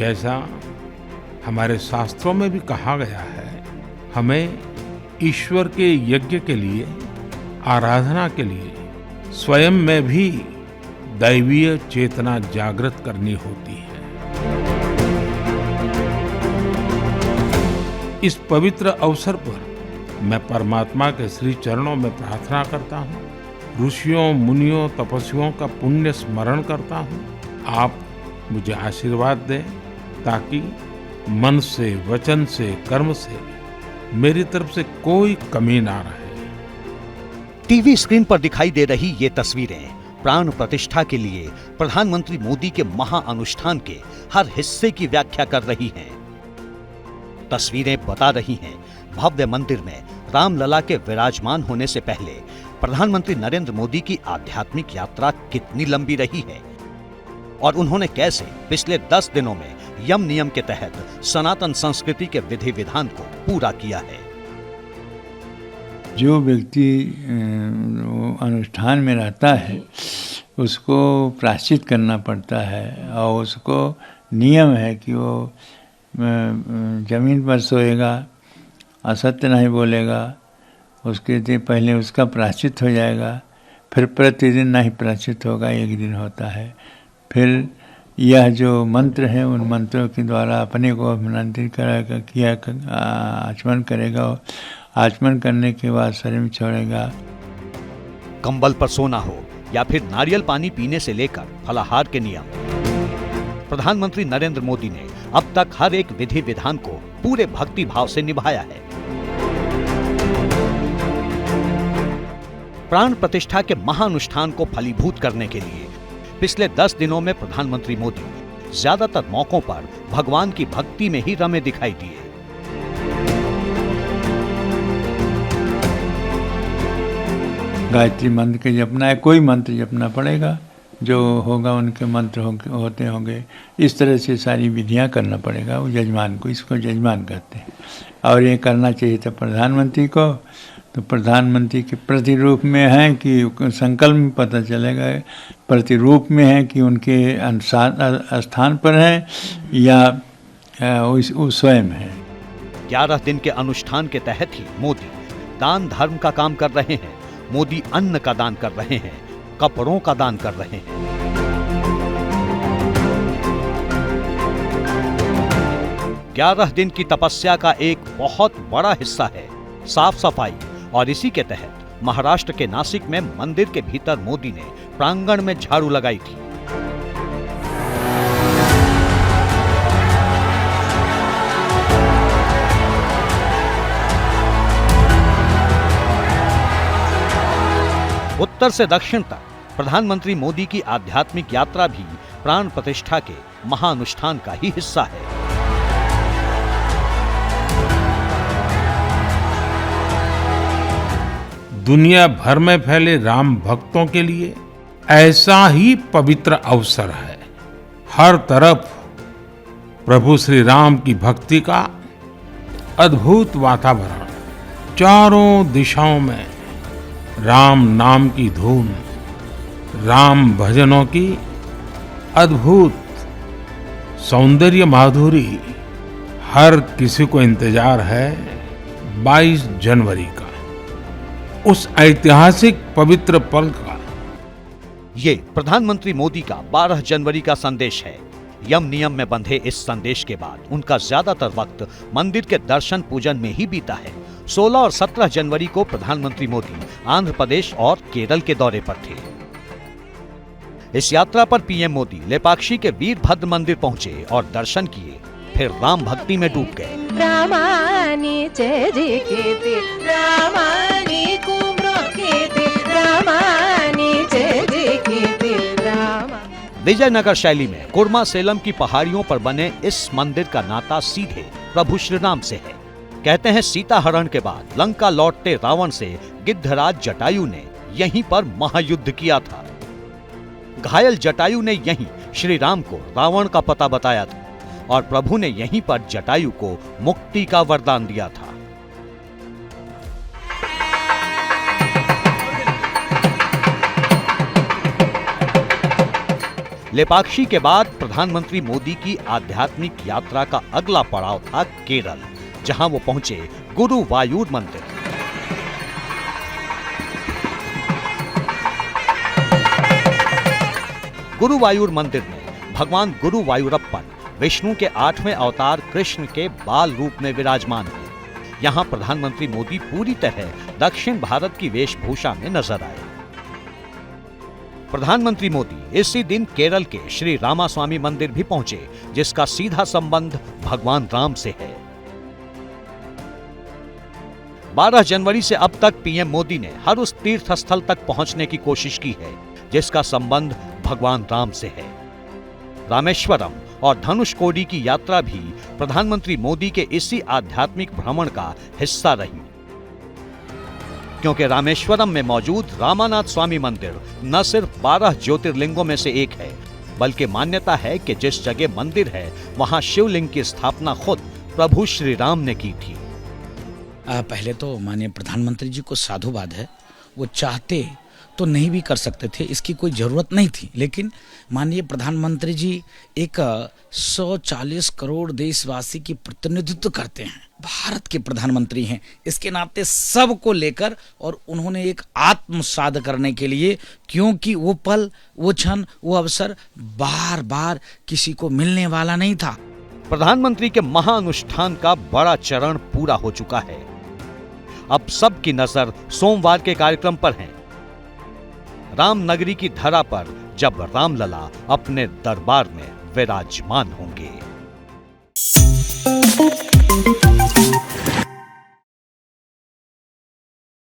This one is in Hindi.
जैसा हमारे शास्त्रों में भी कहा गया है, हमें ईश्वर के यज्ञ के लिए, आराधना के लिए स्वयं में भी दैवीय चेतना जागृत करनी होती है। इस पवित्र अवसर पर मैं परमात्मा के श्री चरणों में प्रार्थना करता हूँ, ऋषियों, मुनियों, तपस्वियों का पुण्य स्मरण करता हूँ। आप मुझे आशीर्वाद दें ताकि मन से, वचन से, कर्म से मेरी तरफ से कोई कमी ना रहे। टीवी स्क्रीन पर दिखाई दे रही ये तस्वीरें प्राण प्रतिष्ठा के लिए प्रधानमंत्री मोदी के महाअनुष्ठान के हर हिस्से की व्याख्या कर रही हैं। तस्वीरें बता रही हैं भव्य मंदिर में रामलला के विराजमान होने से पहले प्रधानमंत्री नरेंद्र मोदी की आध्यात्मिक यात्रा कितनी लंबी रही है और उन्होंने कैसे पिछले 10 दिनों में यम नियम के तहत सनातन संस्कृति के विधि विधान को पूरा किया है। जो व्यक्ति अनुष्ठान में रहता है उसको प्रायश्चित करना पड़ता है और उसको नियम है कि वो जमीन पर सोएगा, असत्य नहीं बोलेगा, उसके दिन पहले उसका प्रायश्चित हो जाएगा, फिर प्रतिदिन नहीं प्रायश्चित होगा, एक दिन होता है। फिर यह जो मंत्र है उन मंत्रों के द्वारा अपने को अभिनंदित किया आचमन करेगा। आचमन करने के बाद शरीर में छोड़ेगा। कंबल पर सोना हो या फिर नारियल पानी पीने से लेकर फलाहार के नियम, प्रधानमंत्री नरेंद्र मोदी ने अब तक हर एक विधि विधान को पूरे भक्ति भाव से निभाया है। प्राण प्रतिष्ठा के महाअनुष्ठान को फलीभूत करने के लिए पिछले 10 दिनों में प्रधानमंत्री मोदी ज्यादातर मौकों पर भगवान की भक्ति में ही रमे दिखाई दिए। गायत्री मंत्र के जपना है, कोई मंत्र जपना पड़ेगा, जो होगा उनके मंत्र होते होंगे। इस तरह से सारी विधियां करना पड़ेगा वो जजमान को, इसको जजमान कहते हैं। और ये करना चाहिए था प्रधानमंत्री को, तो प्रधानमंत्री के प्रतिरूप में है कि संकल्प में पता चलेगा, प्रतिरूप में है कि उनके स्थान पर है या वो स्वयं है। 11 दिन के अनुष्ठान के तहत ही मोदी दान धर्म का काम कर रहे हैं। मोदी अन्न का दान कर रहे हैं, कपड़ों का दान कर रहे हैं। ग्यारह दिन की तपस्या का एक बहुत बड़ा हिस्सा है साफ सफाई, और इसी के तहत महाराष्ट्र के नासिक में मंदिर के भीतर मोदी ने प्रांगण में झाड़ू लगाई थी। उत्तर से दक्षिण तक प्रधानमंत्री मोदी की आध्यात्मिक यात्रा भी प्राण प्रतिष्ठा के महाअनुष्ठान का ही हिस्सा है। दुनिया भर में फैले राम भक्तों के लिए ऐसा ही पवित्र अवसर है। हर तरफ प्रभु श्री राम की भक्ति का अद्भुत वातावरण, चारों दिशाओं में राम नाम की धूम, राम भजनों की अद्भुत सौंदर्य माधुरी। हर किसी को इंतजार है 22 जनवरी का, उस ऐतिहासिक पवित्र पल का। ये प्रधानमंत्री मोदी का 12 जनवरी का संदेश है। यम नियम में बंधे इस संदेश के बाद उनका ज्यादातर वक्त मंदिर के दर्शन पूजन में ही बीता है। 16 और 17 जनवरी को प्रधानमंत्री मोदी आंध्र प्रदेश और केरल के दौरे पर थे। इस यात्रा पर पीएम मोदी लेपाक्षी के वीरभद्र मंदिर पहुंचे और दर्शन किए, फिर राम भक्ति में डूब गए। विजयनगर शैली में कुर्मा सेलम की पहाड़ियों पर बने इस मंदिर का नाता सीधे प्रभु श्री राम से है। कहते हैं सीता हरण के बाद लंका लौटते रावण से गिद्धराज जटायु ने यहीं पर महायुद्ध किया था। घायल जटायु ने यहीं श्री राम को रावण का पता बताया था और प्रभु ने यहीं पर जटायु को मुक्ति का वरदान दिया था। लेपाक्षी के बाद प्रधानमंत्री मोदी की आध्यात्मिक यात्रा का अगला पड़ाव था केरल, जहां वो पहुंचे गुरुवायूर मंदिर। गुरुवायूर मंदिर में भगवान गुरुवायूरप्पन विष्णु के 8वें अवतार कृष्ण के बाल रूप में विराजमान हैं। यहां प्रधानमंत्री मोदी पूरी तरह दक्षिण भारत की वेशभूषा में नजर आए। प्रधानमंत्री मोदी इसी दिन केरल के श्री रामास्वामी मंदिर भी पहुंचे, जिसका सीधा संबंध भगवान राम से है। 12 जनवरी से अब तक पीएम मोदी ने हर उस तीर्थ स्थल तक पहुंचने की कोशिश की है जिसका संबंध भगवान राम से है। रामेश्वरम और धनुषकोडी की यात्रा भी प्रधानमंत्री मोदी के इसी आध्यात्मिक भ्रमण का हिस्सा रही, क्योंकि रामेश्वरम में मौजूद रामानाथ स्वामी मंदिर न सिर्फ 12 ज्योतिर्लिंगों में से एक है, बल्कि मान्यता है कि जिस जगह मंदिर है वहां शिवलिंग की स्थापना खुद प्रभु श्री राम ने की थी। पहले तो माननीय प्रधानमंत्री जी को साधुवाद है, वो चाहते तो नहीं भी कर सकते थे, इसकी कोई जरूरत नहीं थी, लेकिन माननीय प्रधानमंत्री जी एक 140 करोड़ देशवासी की प्रतिनिधित्व करते हैं, भारत के प्रधानमंत्री हैं, इसके नाते सबको लेकर और उन्होंने एक आत्मसात करने के लिए, क्योंकि वो पल, वो क्षण, वो अवसर बार बार किसी को मिलने वाला नहीं था। प्रधानमंत्री के महाअनुष्ठान का बड़ा चरण पूरा हो चुका है। अब सबकी नजर सोमवार के कार्यक्रम पर है, रामनगरी की धरा पर, जब रामलला अपने दरबार में विराजमान होंगे।